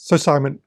So Simon,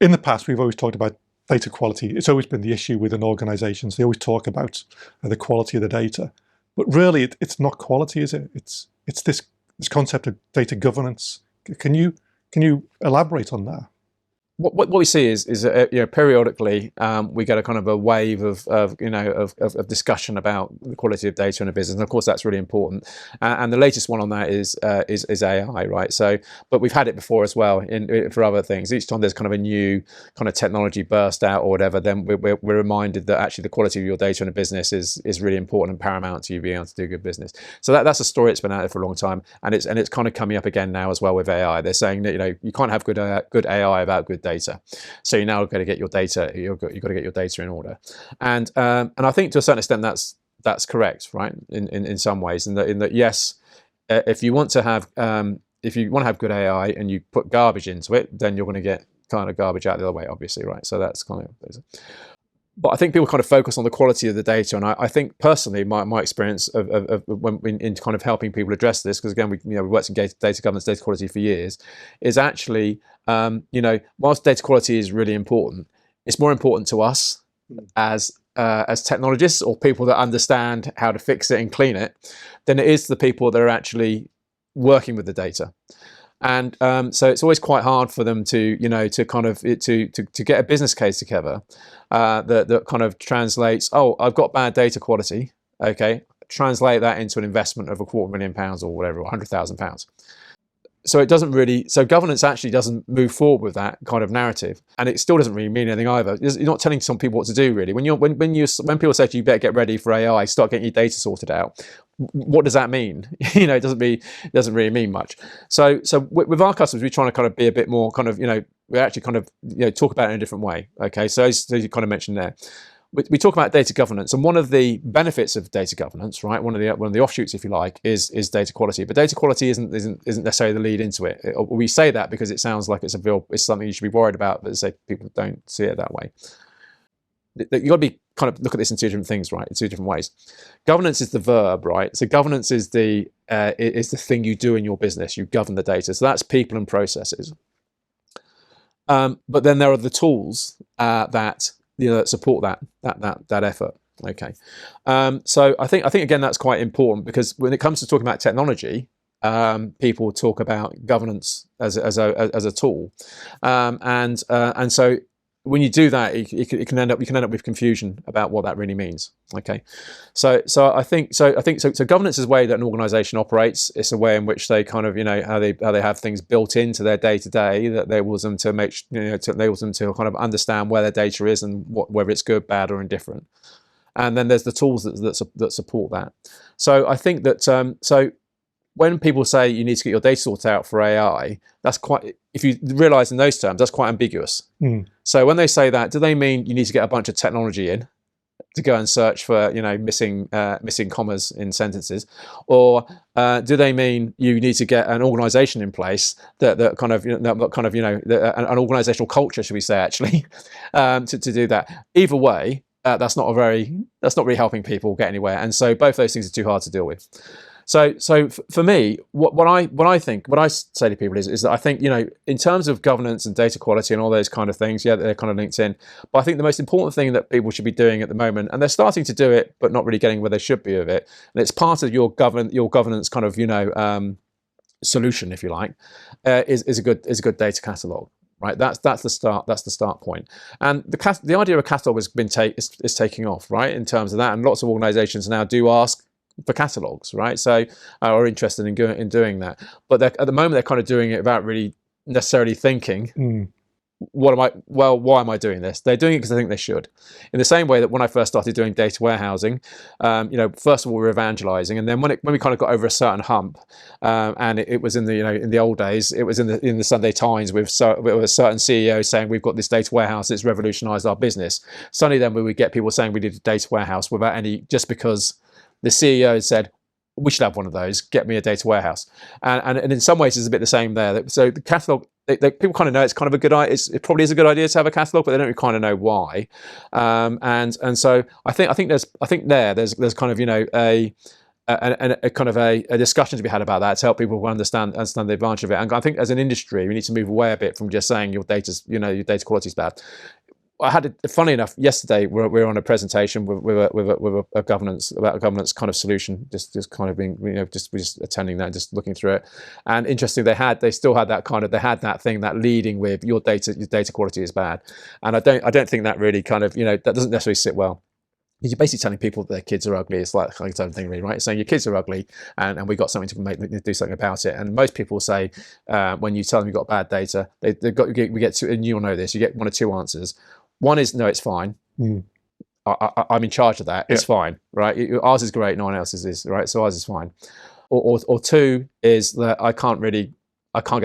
in the past, we've always talked about data quality. It's always been the issue within organizations. They always talk about the quality of the data, but really it's not quality, is it? It's this concept of data governance. Can you elaborate on that? What we see is periodically we get a kind of a wave of discussion about the quality of data in a business, and of course that's really important. And the latest one on that is AI, right? So, but we've had it before as well for other things. Each time there's kind of a new kind of technology burst out or whatever, then we're reminded that actually the quality of your data in a business is really important and paramount to you being able to do good business. So that's a story that's been out there for a long time, and it's kind of coming up again now as well with AI. They're saying that you can't have good AI without good data. So you're now got to get your data. You've got to get your data in order, and I think to a certain extent that's correct, right? In some ways, in that yes, if you want to have good AI and you put garbage into it, then you're going to get kind of garbage out the other way, obviously, right? So that's kind of. But I think people kind of focus on the quality of the data, and I think personally, my experience of when in kind of helping people address this, because again, we worked in data governance, data quality for years, is actually whilst data quality is really important, it's more important to us as technologists or people that understand how to fix it and clean it than it is the people that are actually working with the data. And so it's always quite hard for them to get a business case together that kind of translates, oh, I've got bad data quality, okay, translate that into an investment of £250,000 or whatever, or £100,000. So it doesn't really, so governance actually doesn't move forward with that kind of narrative, and it still doesn't really mean anything either. You're not telling some people what to do really. When people say to you, better get ready for AI, start getting your data sorted out. What does that mean? It doesn't really mean much. So with our customers, we're trying to kind of be a bit more kind of we actually kind of talk about it in a different way. Okay, so as you kind of mentioned there. We talk about data governance, and one of the benefits of data governance, right? One of the offshoots, if you like, is data quality. But data quality isn't necessarily the lead into it. We say that because it sounds like it's something you should be worried about, but say people don't see it that way. You got to be kind of look at this in two different things, right? In two different ways. Governance is the verb, right? So governance is the thing you do in your business. You govern the data. So that's people and processes. But then there are the tools that support that effort. Okay, so I think again that's quite important, because when it comes to talking about technology, people talk about governance as a tool, and so when you do that, you can end up with confusion about what that really means. Okay, so I think governance is a way that an organisation operates. It's a way in which they kind of how they have things built into their day to day that enables them to kind of understand where their data is and whether it's good, bad, or indifferent. And then there's the tools that support that. So I think that when people say you need to get your data sorted out for AI, that's quite, if you realise in those terms, that's quite ambiguous. So when they say that, do they mean you need to get a bunch of technology in to go and search for missing commas in sentences, or do they mean you need to get an organisation in place that kind of an organisational culture, should we say, actually, to do that? Either way, that's not really helping people get anywhere, and so both those things are too hard to deal with. So for me, what I say to people is that I think in terms of governance and data quality and all those kind of things, yeah, they're kind of linked in. But I think the most important thing that people should be doing at the moment, and they're starting to do it, but not really getting where they should be with it, and it's part of your governance kind of solution, if you like, is a good data catalog. Right, that's the start. That's the start point, and the idea of a catalog has been is taking off, right, in terms of that, and lots of organisations now do ask for catalogs, right? So are interested in doing that, but at the moment they're kind of doing it without really necessarily thinking, why am I doing this? They're doing it because they think they should. In the same way that when I first started doing data warehousing, first of all we were evangelizing, and then when we kind of got over a certain hump, and it was in the old days, it was in the Sunday Times with a certain CEO saying we've got this data warehouse that's revolutionized our business. Suddenly then we would get people saying we need a data warehouse without any, just because the CEO said, we should have one of those, get me a data warehouse. And in some ways, it's a bit the same there. So the catalog, people kind of know it's kind of a good idea. It probably is a good idea to have a catalog, but they don't really kind of know why. And so I think there's kind of a kind of a discussion to be had about that to help people understand the advantage of it. And I think as an industry, we need to move away a bit from just saying your data's, your data quality is bad. I had funny enough, yesterday we were on a presentation with a governance kind of solution, just kind of being, we're just attending that, and just looking through it. And interesting, they still had that thing, that leading with your data quality is bad. And I don't think that really kind of, that doesn't necessarily sit well. You're basically telling people that their kids are ugly. It's like its own thing, really, right? It's saying your kids are ugly, and we got something to do something about it. And most people say when you tell them you've got bad data, we get two, and you'll know this. You get one or two answers. One is no, it's fine. I'm in charge of that. It's fine, right? Ours is great. No one else's is, right? So ours is fine. Or two is that I can't get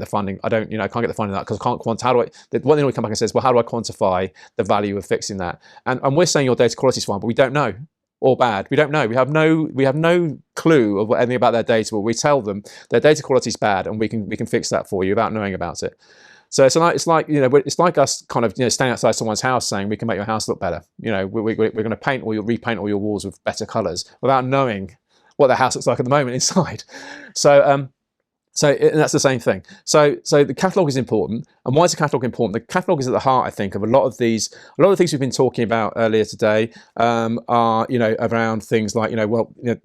the funding. I can't get the funding of that because I can't quantify. One thing we come back and says, well, how do I quantify the value of fixing that? And we're saying your data quality is fine, but we don't know, or bad. We don't know. We have no clue of anything about their data. But we tell them their data quality is bad, and we can fix that for you without knowing about it. So it's like us kind of standing outside someone's house saying we can make your house look better. We're going to repaint all your walls with better colours without knowing what the house looks like at the moment inside. So that's the same thing. So the catalogue is important. And why is the catalogue important? The catalogue is at the heart, I think, of a lot of the things we've been talking about earlier today. Are around things like the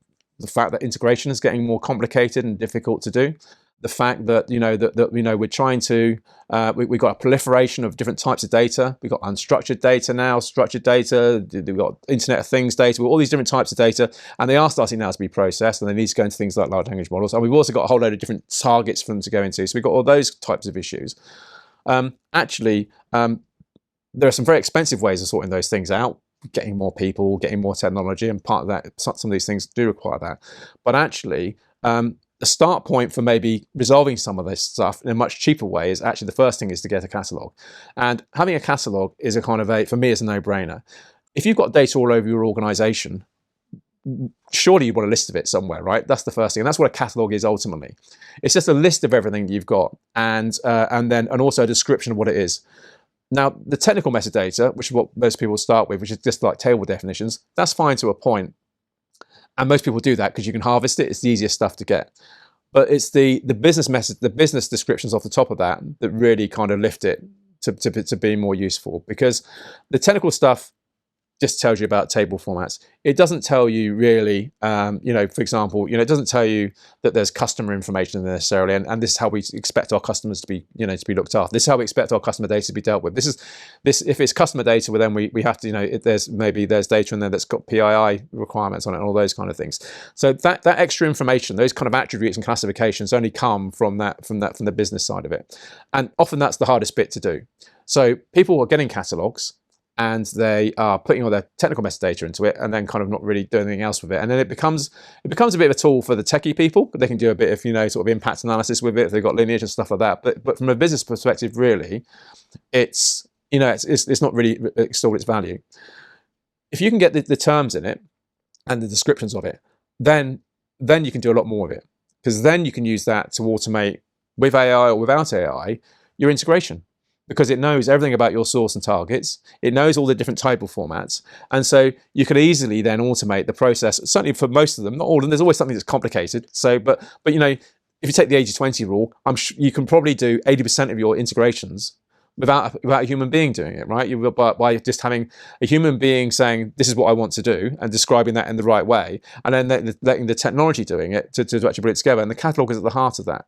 fact that integration is getting more complicated and difficult to do. The fact that we're trying to we've got a proliferation of different types of data. We've got unstructured data now, structured data. We've got Internet of Things data. We've got all these different types of data, and they are starting now to be processed, and they need to go into things like large language models. And we've also got a whole load of different targets for them to go into. So we've got all those types of issues. There are some very expensive ways of sorting those things out. Getting more people, getting more technology, and part of that, some of these things do require that. But actually, the start point for maybe resolving some of this stuff in a much cheaper way is actually the first thing is to get a catalogue. And having a catalogue is for me, is a no-brainer. If you've got data all over your organization, surely you want a list of it somewhere, right? That's the first thing. And that's what a catalogue is ultimately. It's just a list of everything that you've got and also a description of what it is. Now, the technical metadata, which is what most people start with, which is just like table definitions, that's fine to a point. And most people do that because you can harvest it. It's the easiest stuff to get. But it's the business message, the business descriptions off the top of that really kind of lift it to be more useful, because the technical stuff just tells you about table formats. It doesn't tell you really, for example, it doesn't tell you that there's customer information necessarily, and this is how we expect our customers to be, to be looked after. This is how we expect our customer data to be dealt with. If it's customer data, well, then we have to, there's data in there that's got PII requirements on it and all those kind of things. So that extra information, those kind of attributes and classifications only come from the business side of it, and often that's the hardest bit to do. So people are getting catalogs, and they are putting all their technical metadata into it, and then kind of not really doing anything else with it. And then it becomes a bit of a tool for the techie people. They can do a bit of sort of impact analysis with it if they've got lineage and stuff like that. But from a business perspective, really, it's not really extolled its value. If you can get the terms in it and the descriptions of it, then you can do a lot more of it, because then you can use that to automate, with AI or without AI, your integration. Because it knows everything about your source and targets. It knows all the different table formats. And so you can easily then automate the process, certainly for most of them, not all of them. There's always something that's complicated. So, but if you take the 80-20 rule, you can probably do 80% of your integrations without a human being doing it, right? By just having a human being saying, this is what I want to do, and describing that in the right way, and then letting the technology doing it to actually put it together. And the catalogue is at the heart of that.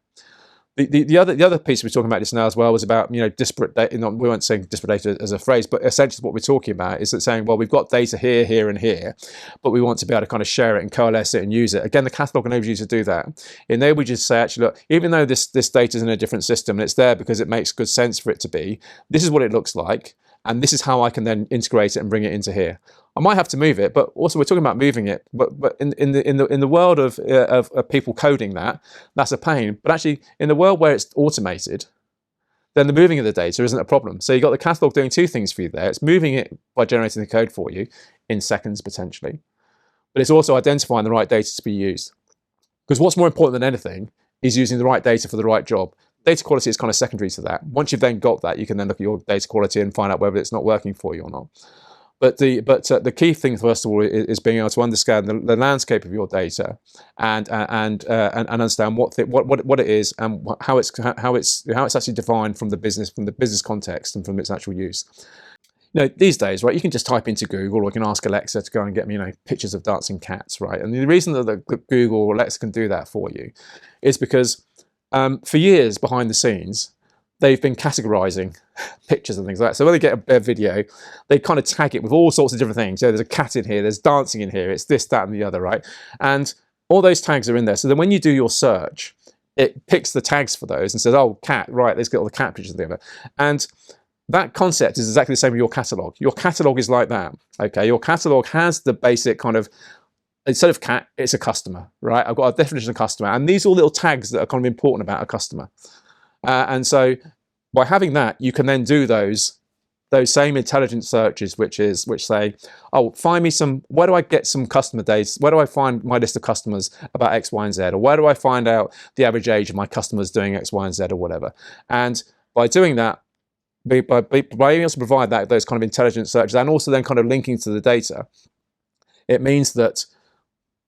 The other piece we were talking about just now as well was about disparate data. We weren't saying disparate data as a phrase, but essentially what we're talking about is that saying, well, we've got data here, here, and here, but we want to be able to kind of share it and coalesce it and use it. Again, the catalogue enables you to do that. And there we just say, actually, look, even though this data is in a different system and it's there because it makes good sense for it to be, this is what it looks like, and this is how I can then integrate it and bring it into here. I might have to move it, but also we're talking about moving it. But in the world of people coding that's a pain. But actually, in the world where it's automated, then the moving of the data isn't a problem. So you've got the catalogue doing two things for you there. It's moving it by generating the code for you in seconds potentially, but it's also identifying the right data to be used. Because what's more important than anything is using the right data for the right job. Data quality is kind of secondary to that. Once you've then got that, you can then look at your data quality and find out whether it's not working for you or not. the key thing first of all is being able to understand the landscape of your data and understand what it is and how it's actually defined from the business context and from its actual use. These days, right, you can just type into Google, or you can ask Alexa to go and get me, pictures of dancing cats, right? And the reason that Google or Alexa can do that for you is because for years behind the scenes, they've been categorizing pictures and things like that. So when they get a video, they kind of tag it with all sorts of different things. There's a cat in here, there's dancing in here, it's this, that, and the other, right? And all those tags are in there. So then when you do your search, it picks the tags for those and says, oh, cat, right, let's get all the cat pictures together. And that concept is exactly the same with your catalog. Your catalog is like that, okay? Your catalog has the basic kind of, instead of cat, it's a customer, right? I've got a definition of customer, and these are all little tags that are kind of important about a customer. And so by having that, you can then do those same intelligent searches, which say, oh, find me where do I get some customer data? Where do I find my list of customers about X, Y, and Z? Or where do I find out the average age of my customers doing X, Y, and Z or whatever? And by doing that, by being able to provide those kind of intelligent searches and also then kind of linking to the data, it means that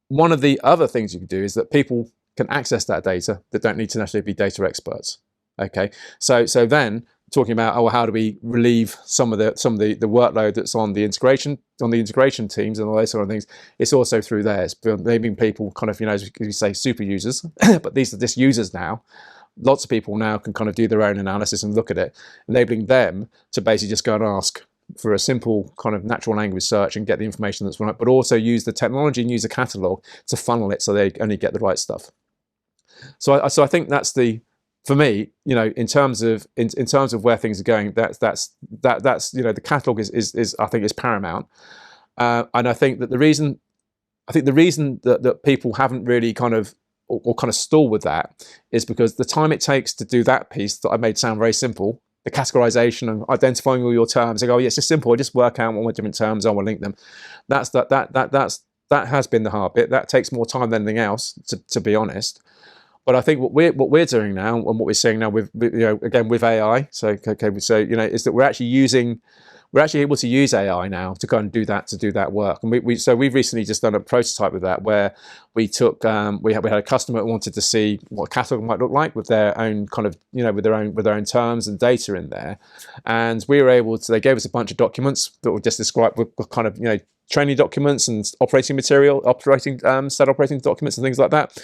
one of the other things you can do is that people can access that data that don't need to necessarily be data experts. Okay, so then talking about, oh, how do we relieve some of the workload that's on the integration teams and all those sort of things? It's also through theirs, enabling people kind of, as you say, super users, but these are just users now. Lots of people now can kind of do their own analysis and look at it, enabling them to basically just go and ask for a simple kind of natural language search and get the information that's right, but also use the technology and use a catalog to funnel it so they only get the right stuff. So I think that's for me, in terms of where things are going, that's the catalog is I think is paramount, and I think that the reason that people haven't really kind of or kind of stall with that is because the time it takes to do that piece that I made sound very simple, the categorization and identifying all your terms, like, oh yeah, it's just simple, I just work out what my different terms are, we'll link them. That has been the hard bit. That takes more time than anything else, to be honest. But I think what we're doing now and what we're seeing now with again with AI, is that we're actually able to use AI now to go and do that work. And we've recently just done a prototype with that, where we took we had a customer that wanted to see what a catalog might look like with their own kind of with their own terms and data in there, and we were able to. They gave us a bunch of documents that were just described with kind of training documents and operating set operating documents and things like that,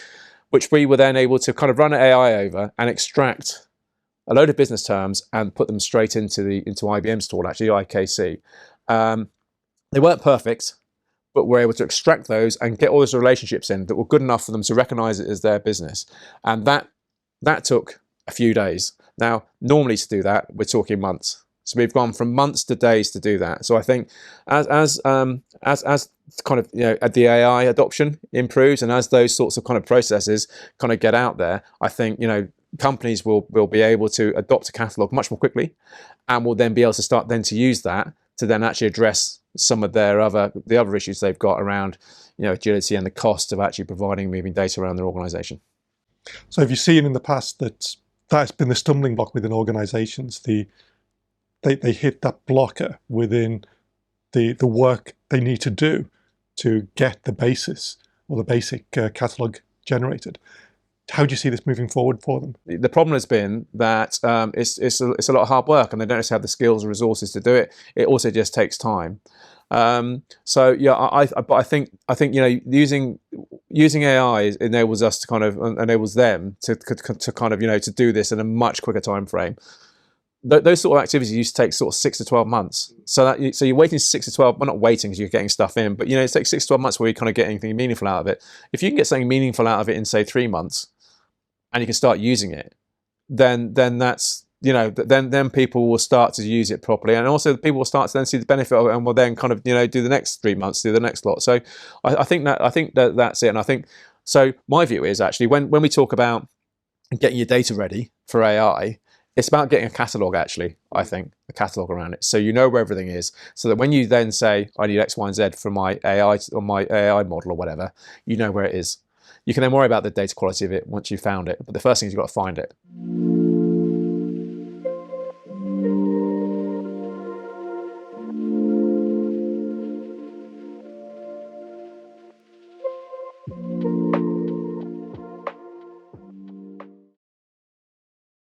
which we were then able to kind of run AI over and extract a load of business terms and put them straight into IBM's tool, actually IKC. They weren't perfect, but we're able to extract those and get all those relationships in that were good enough for them to recognize it as their business. And that took a few days. Now, normally to do that, we're talking months. So we've gone from months to days to do that. So I think as kind of the AI adoption improves and as those sorts of kind of processes kind of get out there, I think companies will be able to adopt a catalog much more quickly, and will then be able to start then to use that to then actually address some of the other issues they've got around agility and the cost of actually moving data around their organization. So have you seen in the past that's been the stumbling block within organizations? They hit that blocker within the work they need to do to get the basis or the basic catalog generated. How do you see this moving forward for them? The problem has been that it's a lot of hard work, and they don't necessarily have the skills or resources to do it. It also just takes time. So yeah, I think using AI enables us to kind of enables them to kind of to do this in a much quicker time frame. Those sort of activities used to take sort of 6 to 12 months. So you're waiting 6 to 12, well, not waiting because you're getting stuff in, but it takes 6 to 12 months where you kind of get anything meaningful out of it. If you can get something meaningful out of it in say 3 months, and you can start using it, then that's then people will start to use it properly, and also people will start to then see the benefit of it, and will then kind of do the next 3 months, do the next lot. So I think that's it, and I think so. My view is actually when we talk about getting your data ready for AI, it's about getting a catalog, actually, I think, a catalog around it. So you know where everything is, so that when you then say, I need X, Y, and Z for my AI or my AI model or whatever, you know where it is. You can then worry about the data quality of it once you've found it. But the first thing is you've got to find it. you.